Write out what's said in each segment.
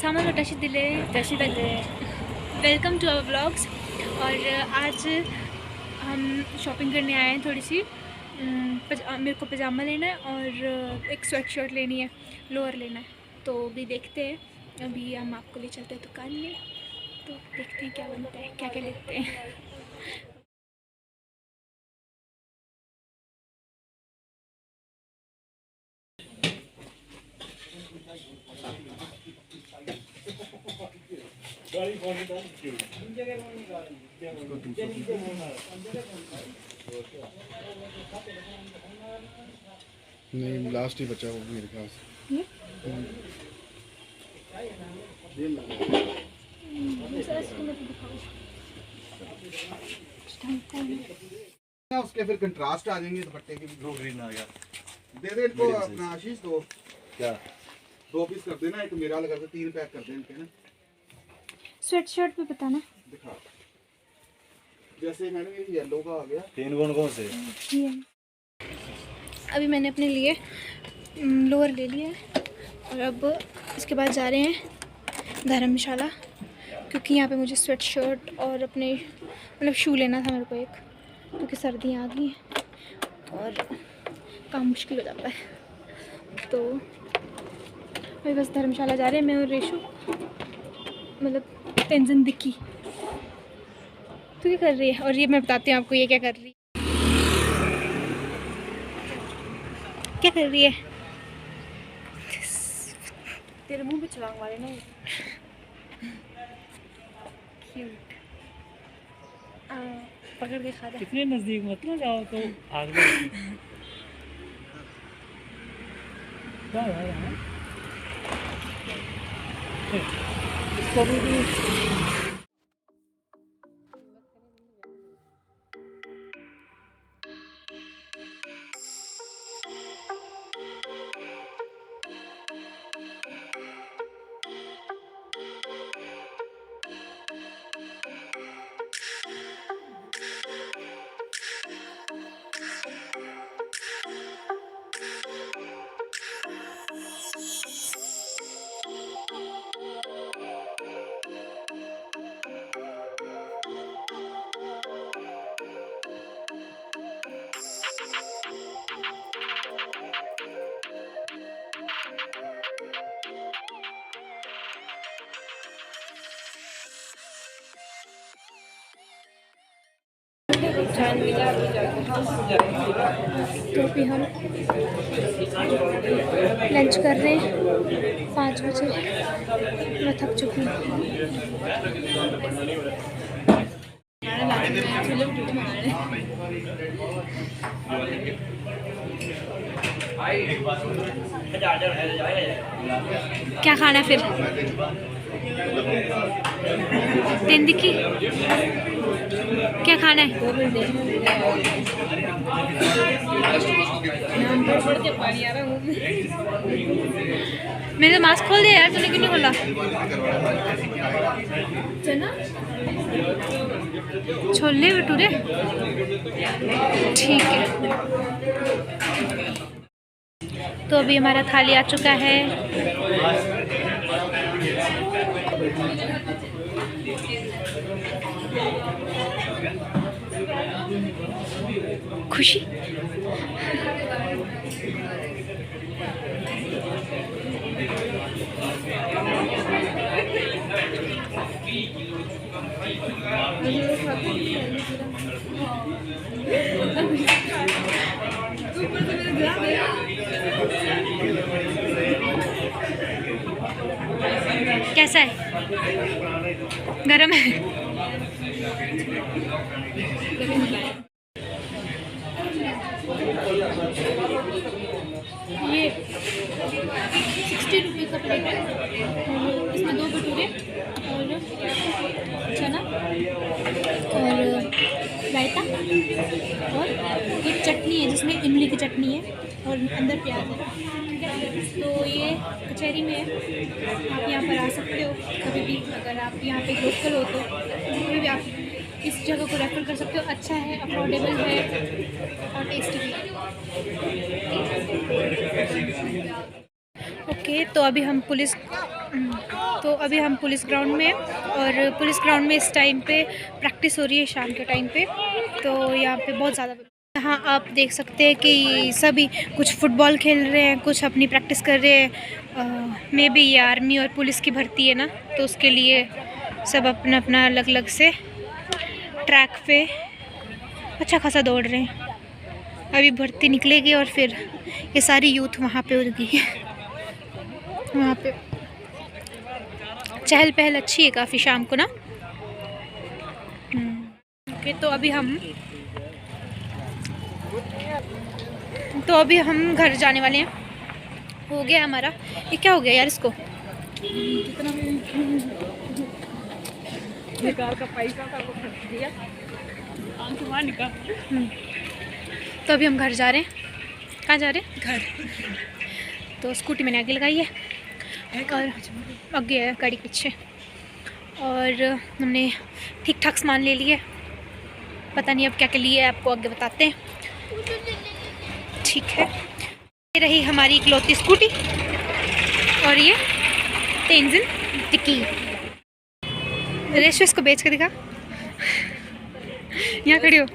सामान टशी दिले welcome to our vlogs. और आज हम शॉपिंग करने आए हैं थोड़ी सी। मेरे को पजामा लेना है और एक स्वेट शर्ट लेनी है, लोअर लेना है। तो अभी देखते हैं, अभी हम आपको ले चलते हैं दुकान में, तो देखते हैं क्या बनता है, क्या क्या लेते हैं। नहीं, लास्ट ही बचा वो मेरे पास। उसके फिर कंट्रास्ट आ जाएंगे दुपट्टे के भी। ग्रीन आ गया, दे दे इनको अपना आशीष। दो क्या, 2 पीस कर देना, एक मेरा लगा दे, 3 पैक कर दे इनके ना। स्वेट शर्ट भी बताना दिखा, जैसे मैंने ये येलो का आ गया। 3 कौन से? अभी मैंने अपने लिए लोअर ले लिया है और अब इसके बाद जा रहे हैं धर्मशाला, क्योंकि यहाँ पे मुझे स्वेट शर्ट और अपने मतलब शू लेना था मेरे को एक, क्योंकि सर्दियाँ आ गई हैं और काम मुश्किल हो जाता है। तो अभी बस धर्मशाला जा रहे हैं, मैं और रेशु, मतलब टेंशन दिखी। तो क्या कर रही है, और ये मैं बताती हूँ आपको ये क्या कर रही है। क्या कर रही है? तेरे मुंह पे छलांग मारे ना। क्यूट। पकड़ के खा रहा है। कितने नजदीक मत ना जाओ तो आग लग क्या है इसको भी तो अभी हम लंच कर रहे हैं 5 बजे। मैं थक चुकी हूँ। क्या खाना है फिर? तेंदुकी क्या खाना है? मेरे मास्क खोल दे यार, तूने क्यों नहीं खोला? चना छोले भटूरे, ठीक है। तो अभी हमारा थाली आ चुका है। खुशी कैसा है? गरम है? ये 60 रुपये का प्लेट है। इसमें 2 भटूरे और चना और रायता और एक चटनी है जिसमें इमली की चटनी है और अंदर प्याज है। ठीक है, तो ये कचहरी में है। आप यहाँ पर आ सकते हो कभी भी, अगर आप यहाँ पे लोकल हो तो कभी भी आप इस जगह को रेफर कर सकते हो। अच्छा है, अफोर्डेबल है और टेस्टी भी है। ओके, तो अभी हम पुलिस तो अभी हम पुलिस ग्राउंड में हैं और पुलिस ग्राउंड में इस टाइम पे प्रैक्टिस हो रही है शाम के टाइम पे। तो यहाँ पे बहुत ज़्यादा, यहाँ आप देख सकते हैं कि सभी कुछ फुटबॉल खेल रहे हैं, कुछ अपनी प्रैक्टिस कर रहे हैं। मे बी ये आर्मी और पुलिस की भर्ती है ना, तो उसके लिए सब अपना अपना अलग अलग से ट्रैक पे अच्छा खासा दौड़ रहे हैं। अभी भर्ती निकलेगी और फिर ये सारी यूथ वहाँ पे होगी। वहाँ पे चहल पहल अच्छी है काफ़ी शाम को ना। ओके, तो अभी हम घर जाने वाले हैं। हो गया हमारा, ये क्या हो गया यार इसको, सरकार का पैसा था वो खर्च दिया, आंख मार निकाल। तो अभी हम घर जा रहे हैं। कहाँ जा रहे हैं? घर। तो स्कूटी मैंने आगे लगाई है और आगे है गाड़ी पीछे, और हमने ठीक ठाक सामान ले लिया है। पता नहीं अब क्या क्या लिए, आपको आगे बताते हैं। ठीक है, ये रही हमारी इकलौती स्कूटी और ये तेंजिन टिक्की। रेशो इसको बेच के दिखा, यहाँ खड़ी हो।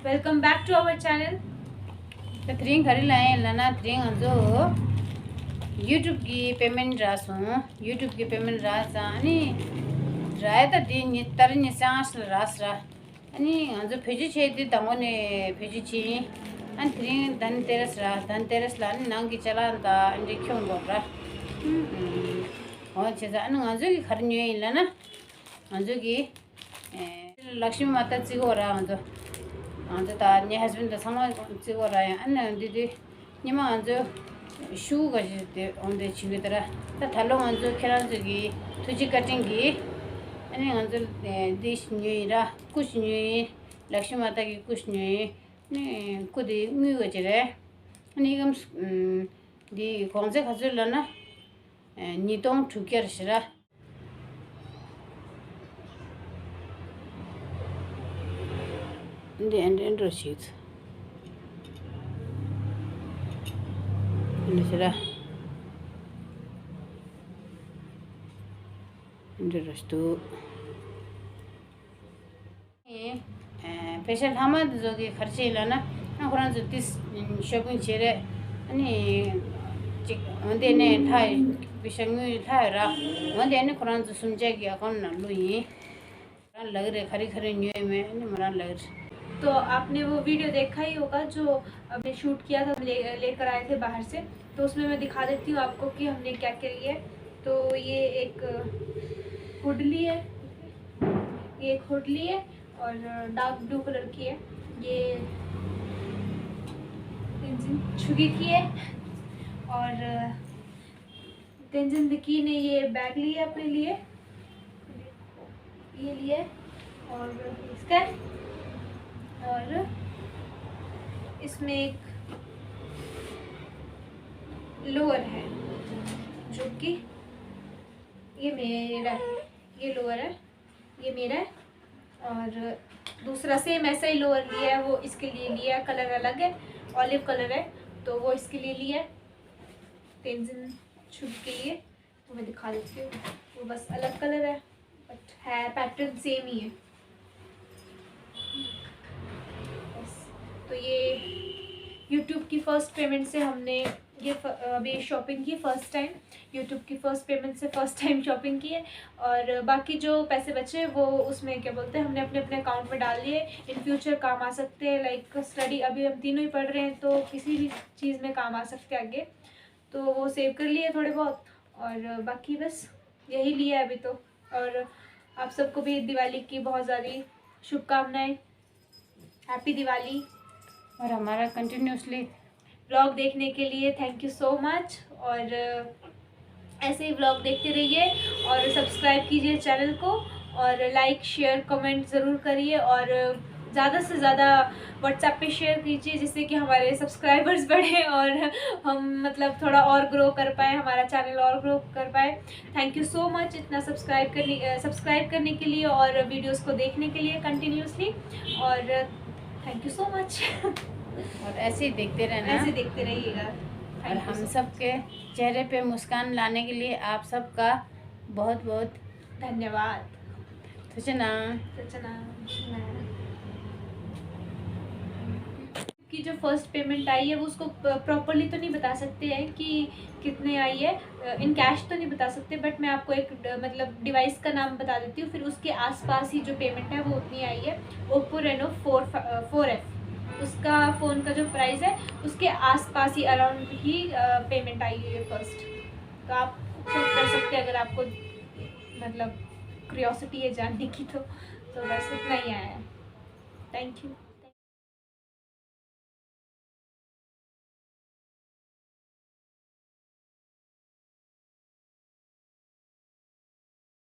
Welcome back to our channel. थ्रिंग खरी लाए लाना थ्रिंग जो यूट्यूब की पेमेंट रासो यूट्यूब की पेमेंट रासा अनि राय त दिन तर नि सांस रास रा अनि जो फेजि छे दि तमने फेजि छि अनि थ्रिंग धनतेरस ला नंगी चला त अनि क्यों बोरा हो छे जा अनि जो की खरन्यो लाना जो की लक्ष्मी माता जी हो रहा जो जो ता ने हस्बैंड द समय जी हो रहा है अन्य दीदी निमा जो शू गजे ओंदे छिवे तरह त थालो जो खेला जगी तुजी कटिंग की अनि जो देश न्यूरा कुछ न्यू लक्ष्मी माता की कुछ न्यू ने कुदी न्यू गजरे अनि गम दी कौन से खजर लना नितों ठुकेर शिरा and Rashid. Ini sudah. Ini restu. Pesan hama tu juga kharci lana. Nah korang tu tis shopping cere. Ini cik, mende ne thai pisangui thai ra. Mende ne korang tu sumjai kia kon nalu ini. Korang lagi re khari khari nyue me. Ini mana lagi. तो आपने वो video देखा ही होगा जो हमने shoot किया था, लेकर आए थे बाहर से। तो उसमें मैं दिखा देती हूँ आपको कि हमने क्या क्या लिया है। तो ये एक हुडली है, ये एक हुडली है और डार्क ब्लू कलर की है। ये तेंजिन छुगी की है और तेंजिन दिकी ने ये बैग लिया अपने लिए, ये लिए और इसका, और इसमें एक लोअर है जो कि ये मेरा, ये लोअर है, ये मेरा है। और दूसरा सेम ऐसा ही लोअर लिया है, वो इसके लिए लिया है, कलर अलग है, ऑलिव कलर है। तो वो इसके लिए लिया है, तेंजिन शुभ के लिए। तो मैं दिखा देती हूँ, वो बस अलग कलर है बट है पैटर्न सेम ही है। बस तो ये यूट्यूब की फ़र्स्ट पेमेंट से हमने ये अभी शॉपिंग की फ़र्स्ट टाइम, यूट्यूब की फ़र्स्ट पेमेंट से फ़र्स्ट टाइम शॉपिंग की है। और बाकी जो पैसे बचे वो उसमें क्या बोलते हैं हमने अपने अपने अकाउंट में डाल दिए, इन फ्यूचर काम आ सकते हैं। लाइक स्टडी अभी हम तीनों ही पढ़ रहे हैं तो किसी भी चीज़ में काम आ सकते हैं आगे, तो वो सेव कर लिए थोड़े बहुत। और बाकी बस यही लिया है अभी तो। और आप सबको भी दिवाली की बहुत ज़्यादा शुभकामनाएँ, हैप्पी दिवाली। और हमारा कंटिन्यूसली व्लॉग देखने के लिए थैंक यू सो मच। और ऐसे ही व्लॉग देखते रहिए और सब्सक्राइब कीजिए चैनल को, और लाइक शेयर कमेंट ज़रूर करिए, और ज़्यादा से ज़्यादा व्हाट्सएप पे शेयर कीजिए जिससे कि हमारे सब्सक्राइबर्स बढ़े और हम मतलब थोड़ा और ग्रो कर पाए, हमारा चैनल और ग्रो कर पाए। थैंक यू सो मच इतना सब्सक्राइब करने के लिए और वीडियोस को देखने के लिए कंटिन्यूसली, और थैंक यू सो मच। और ऐसे ही देखते रहना, ऐसे देखते रहिएगा। और हम सब के चेहरे पे मुस्कान लाने के लिए आप सबका बहुत बहुत धन्यवाद। सचना की जो फर्स्ट पेमेंट आई है वो उसको प्रॉपरली तो नहीं बता सकते हैं कि कितने आई है, इन कैश तो नहीं बता सकते, बट मैं आपको एक मतलब डिवाइस का नाम बता देती हूँ, फिर उसके आसपास ही जो पेमेंट है वो उतनी आई है। ओप्पो रेनो 4F उसका फ़ोन का जो प्राइस है उसके आसपास ही अराउंड ही पेमेंट आई है फर्स्ट। तो आप चेक कर सकते हैं अगर आपको मतलब क्यूरियोसिटी है जानने की तो बस इतना ही आया है। Thank you.